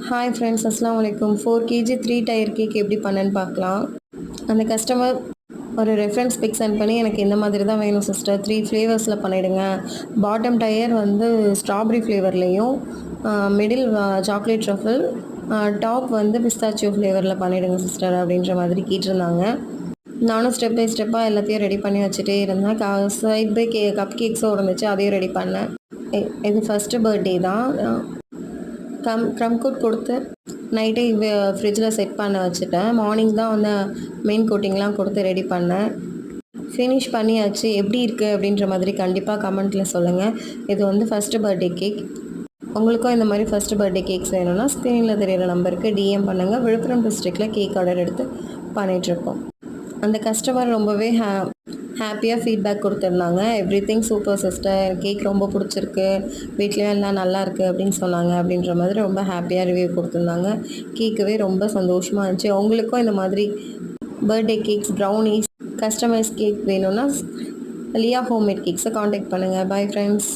Hi friends, அஸ்ஸலாமு அலைக்கும். 4 kg 3 tyre cake எப்படி பண்ணேன்னு பார்க்கலாம். அந்த கஸ்டமர் ஒரு ரெஃபரன்ஸ் பிக் சென்ட் பண்ணி எனக்கு இந்த மாதிரி தான் வேணும் சிஸ்டர், 3 ஃப்ளேவர்ஸில் பண்ணிவிடுங்க. பாட்டம் டயர் வந்து ஸ்ட்ராபெரி ஃப்ளேவர்லேயும், மிடில் சாக்லேட் ட்ரஃபிள், டாப் வந்து பிஸ்தாச்சியோ ஃப்ளேவரில் பண்ணிவிடுங்க சிஸ்டர் அப்படின்ற மாதிரி கேட்டிருந்தாங்க. நானும் ஸ்டெப் பை ஸ்டெப்பாக எல்லாத்தையும் ரெடி பண்ணி வச்சுட்டே இருந்தேன். சைட் பை கப் கேக்ஸும் இருந்துச்சு, அதையும் ரெடி பண்ணேன். இது ஃபஸ்ட்டு பர்த்டே தான். க்ரம் கோட் கொடுத்து நைட்டே ஃப்ரிட்ஜில் செட் பண்ண வச்சுட்டேன். மார்னிங் தான் வந்து மெயின் கோட்டிங்லாம் கொடுத்து ரெடி பண்ணேன். ஃபினிஷ் பண்ணியாச்சு. எப்படி இருக்குது அப்படின்ற மாதிரி கண்டிப்பாக கமெண்ட்டில் சொல்லுங்கள். இது வந்து ஃபஸ்ட்டு பர்த்டே கேக். உங்களுக்கும் இந்த மாதிரி ஃபஸ்ட்டு பர்த்டே கேக்ஸ் வேணும்னா ஸ்க்ரீனில் தெரியிற நம்பருக்கு டிஎம் பண்ணுங்கள். விழுப்புரம் டிஸ்ட்ரிக்டில் கேக் ஆர்டர் எடுத்து பண்ணிகிட்ருக்கோம். அந்த கஸ்டமர் ரொம்பவே ஹாப்பியாக ஃபீட்பேக் கொடுத்துருந்தாங்க. Every thing super sister, cake ரொம்ப பிடிச்சிருக்கு, வீட்லேயும் எல்லாம் நல்லா இருக்குது அப்படின்னு சொன்னாங்க. அப்படின்ற மாதிரி ரொம்ப ஹாப்பியாக ரிவ்யூ கொடுத்துருந்தாங்க. கேட்கவே ரொம்ப சந்தோஷமாக இருந்துச்சு. உங்களுக்கும் இந்த மாதிரி birthday cakes, brownies, customise cake வேணும்னா லியா ஹோம்மேட் கேக்ஸை காண்டாக்ட் பண்ணுங்கள். Bye friends.